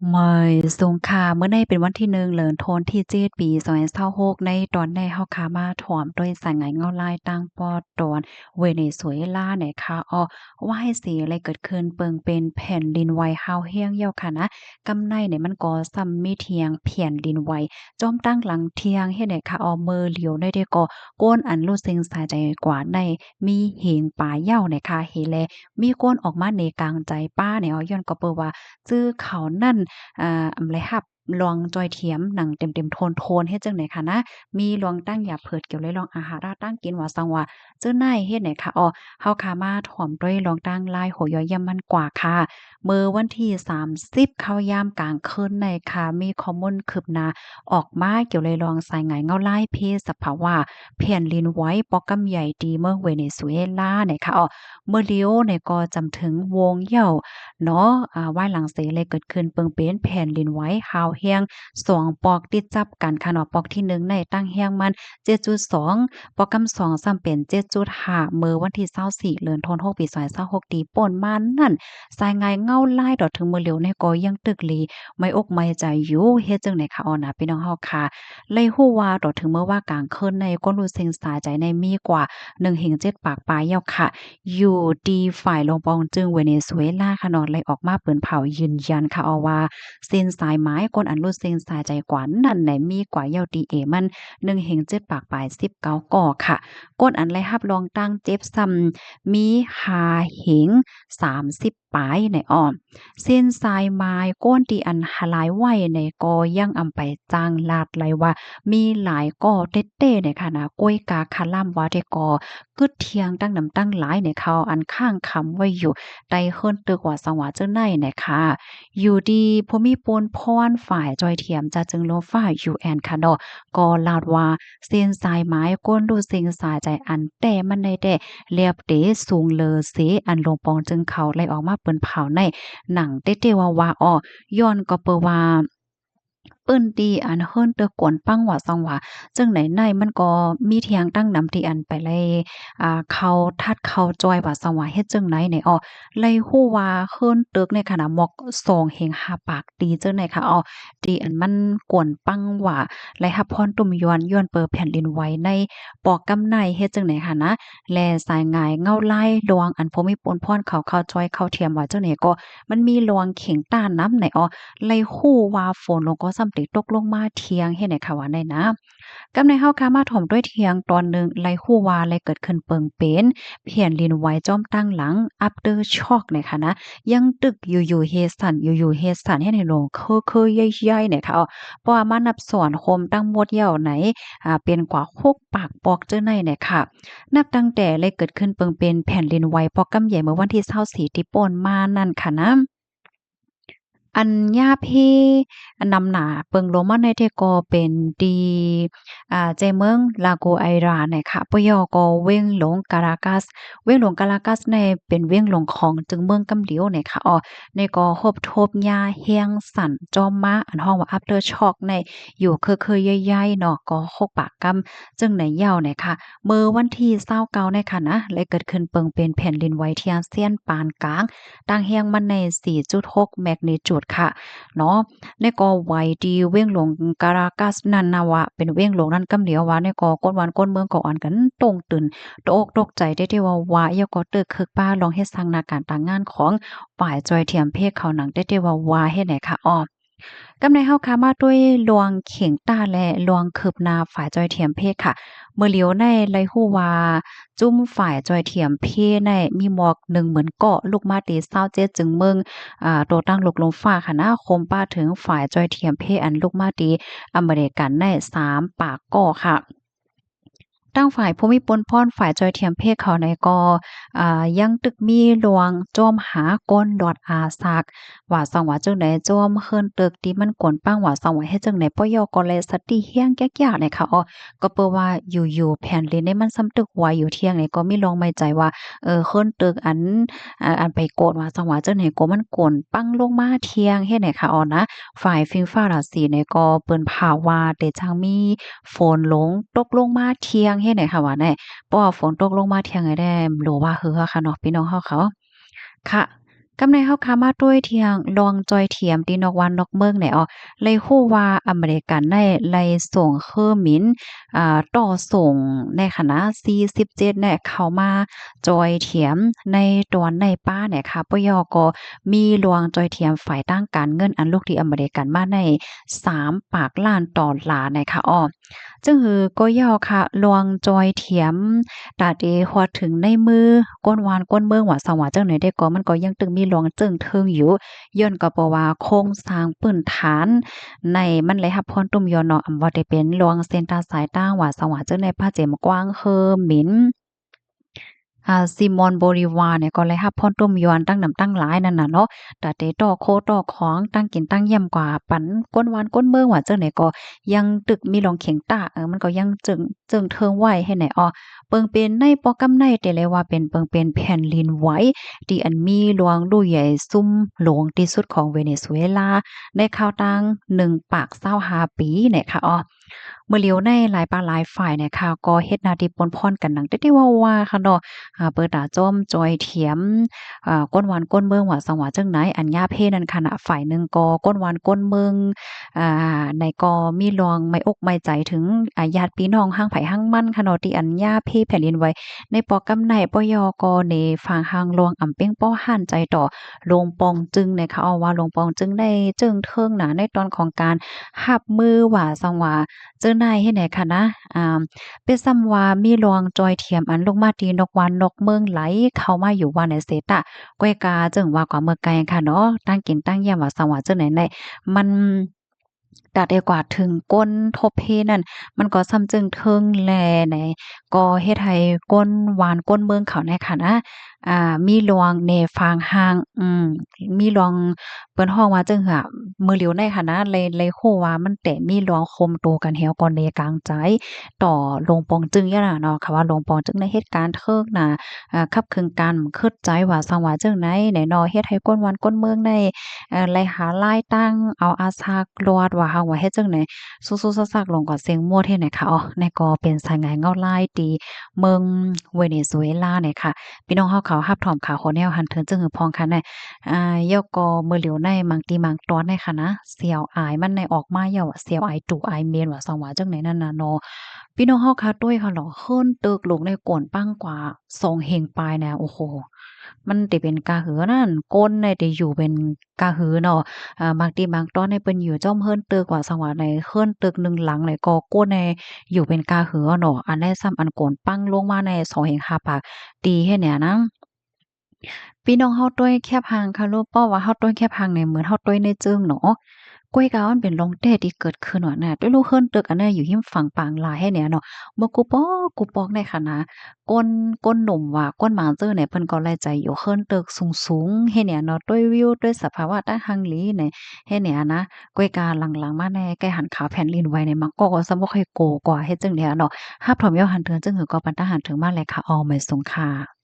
ไม่สงค่ะเมื่อในเป็นวันที่1เดือนธันวาคมที่7ปี2026ในตอนในเฮาขามาถ่อมด้วยสายไหงเงาลายตั้งปอตอนเวเนซุเอลาเนี่ยค่ะว่าให้สิอะไรเกิดขึ้นเปิงเป็นแผ่นดินไหวฮาวแฮ้งเหี้ยวค่ะนะกำในเนี่ยมันก็ซ้ำมีเทียงแผ่นดินไหวจอมตั้งหลังเที่ยงเฮ็ดให้ค่ะมือเหลียวได้ก็โก้นอันรู้สึงสายใจกว่าในมีเหงป่าเหย้าเนี่ยค่ะเฮแลมีก้นออกมาในกลางใจป้าเนี่ยย้อนก็เปิ้นว่าจื้อเขานั่น อำไลรับลองจอยเทียมหนังเต็มๆโทนๆเฮ็ดจังได๋คะนะมีลองตั้งอย่าเผิดเกี่ยวเลยลองอาหาราตั้งกินว่าซังว่าเจ้านายเฮ็ดไหนคะเฮาขามาถ่อมด้วยลองตั้งลายโหยอย่ำมันกว่าค่ะมื้อวันที่30เข้ายามกลางคืนในค่ะมีข้อมูลคืบหน้าออกมาเกี่ยวเลยลองสายไหงเงาลายเพศสภาวะแผ่นดินไหวปอกำใหญ่ดีเมืองเวเนซุเอลาเนี่ยค่ะเมื่อเลียวเนี่ยก็จำถึงวงเหย้า เนาะว่ายหลังเสเลยเกิดขึ้นเปิงเป็นแผ่นดินไหวฮาวแฮง2ปอกติดจับกันค่ะเนาะปอกที่1ในตั้งแฮงมัน7.2ปอกกำ2ซ้ำเป็น7.5มื้อวันที่24เดือนธันวาคมปี2026ตีป่นมานั่นสายงายเงาลายดอกถึงมื้อเหลียวเนี่ยก็ยังตึกหลีไม่อกไม่ใจอยู่เฮ็ดจังได๋คะนะพี่น้องเฮาค่ะเลยฮู้ว่าดอกถึงเมื่อว่ากลางคืนในก็รู้สึกสาใจในมีกว่า1-7ปากปลายแล้วค่ะ อยู่ดีฝ่ายลงปองจึงเวเนซุเอลาค่ะเนาะเลยออกมาเปิ้นเผายืนยันค่ะว่าเส้นสายไม้คนอันรู้เส้นสายใจกว่านั่นไหนมีกว่าเยาตีเอมัน1-7ปากปลาย19ก่อค่ะก้นอันไรรับรองตั้งเจ็บซ้ำมี5เหง30ปลายในอ้อเส้นสายไม้ก้นที่อันหลายไว้ในก็ยังอำไปจ้างลาดไหลว่ามีหลายก่อเต้ๆเนี่ยค่ะนะก้วยกาคาล่ำว่าได้ก่อ กึดเทียงตั้งนำตั้งหลายเนี่ยเขาอันข้างคำไว้อยู่ใต้เฮิรนตึกว่าสังหวะเจ้าในเนี่ยค่ะอยู่ดีพอมีปนพรฝ่ายจอยเทียมจะจึงโลฝ่าย UN ค่ะเนาะก็ลาวว่าเส้นสายไม้ก้นดูเซ็งสายใจอันแต่มันได้แต่เรียบเตสูงเลอเสอันลงปองจึงเขาไล่ออกมาเปิ้นเผาในหนังเต้ๆว่าย้อนก็เปิ้นว่า เปิ้นตีอันเฮิรนเตอกวนปังว่าซองว่าจังไหนในมันก็มีเถียงตั้งนำที่อันไปเลยเขาทัดเขาจอยว่าซองว่าเฮ็ดจังไหนเนี่ยเลยฮู้ว่าเฮิรนตึกในขณะมอก2เฮง5ปากตีจังไหนค่ะที่อันมันกวนปังว่าไลรับพรตุ่มย้อนเปิดแผ่นดินไหวในปอกกำไนเฮ็ดจังไหนค่ะนะแลสายหงายเงาลายดวงอันพอมีปนพรเขาจอยเข้าเทียมว่าจังไหนก็มันมีลวงเข็งต้านน้ำไหนเลยฮู้ว่าฝนลงก็ส่ำติตกลงมาเที่ยงเฮ็ดให้ค่ะว่าได้นะกำในเฮาค่ะมาถ่อมด้วยเที่ยงตอนหนึ่งไลฮู้ว่าไลเกิดขึ้นเปิงเป็นแผ่นดินไหวจอมตั้งหลัง after shock เนี่ยค่ะนะยังตึกอยู่ๆเฮ็ดสั่นอยู่ๆเฮ็ดสั่นเฮ็ดให้ลงคือๆย่อยๆเนี่ยค่ะเพราะว่ามานับสอนโคมตั้งหมดเหย้าไหนเป็นกว่า6ปากปอกเจ้อในเนี่ยค่ะนับตั้งแต่เลยเกิดขึ้นเปิงเป็นแผ่นดินไหวปอกกำใหญ่เมื่อวันที่24ที่ป่นมานั่นค่ะนะ อันย่าเพอันนำหนาเปิงโรมันในเทก็เป็นดีใจเมือง Lagoaira เนี่ยค่ะปยอก็เว้งหลง Caracas เว้งหลง Caracas ในเป็นเว้งหลงของจึงเมืองกำเหลียวเนี่ยค่ะในก็ฮบทบหญ้าแห้งสั่นจอมมาอันห้องว่า After Shock ในอยู่เคยๆย่ๆเนาะก็หกปากกำจึงในยาวเนี่ยค่ะมื้อวันที่29เนี่ยค่ะนะเลยเกิดขึ้นเปิงเป็นแผ่นดินไหวที่อาเซียนปานกลาง ต่างแฮงมันใน4.6แมกนิจูดค่ะเนาะในก็ไหวดีเว้งหลงการากัสนั่นนะว่าเป็นเว้งหลงนั่นกำเหลียวว่าในก็ก้นวันก้นเมืองก็อ่อนกันตรงตื่นตกอกตกใจได้ที่ว่าอย่าก็ตึกคึกป้าลองเฮ็ดสร้างหน้าการต่างงานของฝ่ายจอยเทียมเพศเขาหนังได้ที่ว่าเฮ็ดไหนค่ะกำในเฮาค่ะมาด้วยลวงเข่งต้าและลวงคืบหน้าฝ่ายจอยเทียมเพศค่ะเมื่อเหลียวในไลฮู้ว่าจุ้มฝ่ายจอยเทียมเพศในมีหมอก1เหมือนเกาะลูกมาตี27จึงเมืองโตตั้งลูกลมฟ้าค่ะนะคมป้าถึงฝ่ายจอยเทียมเพศอันลูกมาตีอเมริกันใน3ปากเกาะค่ะ ตั้งฝ่ายผู้มีปนพรฝ่ายจอยเทียมเพศเขาในก็ยังตึกมีหลวงจอมหาก้นดอดอาซักว่าสังว่าจังไดจอมเฮิรนตึกที่มันกวนปังว่าสังว่าเฮ็ดจังไดปยก็เลยสติเฮียงแก๊กๆเนี่ยค่ะก็เปิ้นว่าอยู่ๆแผ่นดินนี่มันซ้ำตึกไว้อยู่เที่ยงนี่ก็มีลองไม่ใจว่าเฮิรนตึกอันไปโกดว่าสังว่าจังไดก็มันกวนปังลงมาเที่ยงเฮ็ดให้ค่ะนะฝ่ายฟิงฟ้าราศีเนี่ยก็เปิ้นพาว่าเดจังมี ฝนหลงตกลงมาเที่ยงเฮ็ดให้ค่ะว่าแน่เพราะว่าฝนตกลงมาเที่ยงให้ได้รู้ว่าฮือค่ะเนาะพี่น้องเฮาเขาค่ะ กำในเฮาค้ามาด้วยเทียงลองจอยเทียมที่นอกวันนอกเมืองเนี่ยอ้อเลยฮู้ว่าอเมริกันได้ไล่ส่งเคอหมินต่อส่งในคณะ47เนี่ยเข้ามาจอยเทียมในตอนในป้าเนี่ยค่ะปยก็มีลวงจอยเทียมฝ่ายตั้งการเงินอันลูกที่อเมริกันมาใน3ปากล้านดอลลาร์นะคะอ้อจึงหือก็ย่อค่ะลวงจอยเทียมตาเดฮอดถึงในมือก้นวานก้นเมืองว่าสังว่าจังไหนได้ก็มันก็ยังตึงมีลวงจึงเทิงอยู่ย้อนก็เพราะว่าโครงสร้างพื้นฐานในมันเลยรับพรตุ่มยอนเนาะอำว่าได้เป็นลวงเส้นตาสายต้างว่าสังว่าจังในพระเจ้ากว้างเฮอหมิน ซิมอนโบริวาร์เนี่ยก็เลยรับพรต้มยวนตั้งนำตั้งหลายนั่นน่ะเนาะแต่เตต่อโคต่อของตั้งกินตั้งย่ำกว่าปันก้นวานก้นเมืองว่าจังไหนก็ยังตึกมีหลองเข็งตามันก็ยังจึงเทิงไว้ให้ไหนอ้อเปิงเป็นในปอกำในแต่เลยว่าเป็นเปิงเป็นแผ่นดินไหวที่อันมีหลวงดูใหญ่ซุ่มหลวงที่สุดของเวเนซุเอลาในข่าวตัง1ปาก25ปีเนี่ยค่ะอ้อเมื่อเลียวในหลายปาหลายฝ่ายเนี่ยค่ะก็เฮ็ดหน้าที่ปนพ่อนกันหนังที่ว่าค่ะเนาะ เปิดตาจ้อมจอยเถียมก้นวานก้นเมืองว่าสังว่าจังไหนอันญาเพ่นั่นขณะฝ่ายหนึ่งก็ก้นวานก้นเมืองในก็มีลองไม่อกไม่ใจถึงญาติพี่น้องห้างไผห้างมันค่ะเนาะที่อันญาเพ่แผ่นดินไหวในปอกำไนปยก็ในฝั่งห้างหลวงอำเป้งป้อหันใจต่อโลงปองจึงในเขาเอาว่าโลงปองจึงได้จึงเทิงหนาในตอนของการรับมือว่าสังว่าเจอในเฮ็ดไหนค่ะนะเป็นซ้ำว่ามีรองจอยเทียมอันลงมาตีนกวันนกเมืองไหลเข้ามาอยู่ว่าในเสตะก้อยกาจึงว่ากว่าเมื่อไกลค่ะเนาะตั้งกินตั้งยามว่าสังว่าจังไหนได้มันตัดได้กว่าถึงก้นทบเพนั่นมันก็ซ้ำจึงเทิงแลในก็เฮ็ดให้ก้นหวานก้นเมืองเขาในค่ะนะมีหลวงเนฟางห้างมีหลวงเปิ้นฮ้องว่าจังหะมื้อเหลียวในค่ะนะเลยฮู้ว่ามันแต่มีหลวงคมโตกันแฮวก่อนเดกลางใจต่อโรงปองจึงยะน่ะเนาะค่ะว่าโรงปองจึงในเหตุการณ์เทิงน่ะคับเครื่องกันคิดใจว่าสังว่าจังไหนไหนเนาะเฮ็ดให้ก้นหวานก้นเมืองได้ไล่หาลายตั้งเอาอาสากลวดว่าเฮาว่าเฮ็ดจังไหนสู้ๆซักๆลงก็เสียงมั่วเท่ไหนค่ะอ๋อในก็เป็นสายงานเงาลายตีเมืองเวเนซุเอลาเนี่ยค่ะ พี่น้องเฮาเขารับถอมข่าวคนแนวหันเทิงจึงหือพองค่ะในยอกอมื้อเหลียวในบางตีบางตอนในค่ะนะเสียวอายมันในออกมาเย้าว่าเสียวอายตุอายเมนว่าสังว่าจังไหนนั่นน่ะเนาะพี่น้องเฮาค่ะด้วยค่ะเหรอเฮิ้นตึกลงในโกนปังกว่า2เฮงปลายแน่โอ้โฮมันติเป็นกาหือนั่นก้นน่ะติอยู่เป็นกาหือเนาะบางทีบางตอนเนี่ยเปิ้นอยู่จ้อมเฮิ้นตึกว่าสังว่าในเฮิ้นตึกหนึ่งหลังเลยก็ก้นในอยู่เป็นกาหือเนาะอันใดซ้ำอันโกนปังลงมาใน2เฮง5ปาก ตีให้เนี่ยนะพี่น้องเฮาต้วยแคบหางค่ะลูกเป้าว่าเฮาต้วยแคบหางในเหมือนเฮาต้วยในจึงเนาะกล้วยกาวมันเป็นลองเต้ที่เกิดขึ้นว่าน่ะด้วยลูกเฮิรนตึกอันเนี้ยอยู่หิมฝั่งปางลายให้เนี่ยเนาะเมื่อกูปอกในค่ะนะก้นหนุ่มว่าก้นหมางเจอเนี่ยเพิ่นก็ไล่ใจอยู่เฮิรนตึกสูงๆให้เนี่ยเนาะด้วยวิวด้วยสภาวะต้านฮังหลีเนี่ยให้เนี่ยนะกล้วยกาหลังๆมาแน่ใกล้หันขาวแผ่นดินไหวเนี่ยมันก็ซ้ำบ่ค่อยโกกว่าเฮ็ดจังเนี่ยเนาะฮับถอมยอหันเทิงจึงหือก็ปันตาหันถึงมาเลยค่ะออไม่สงค่ะ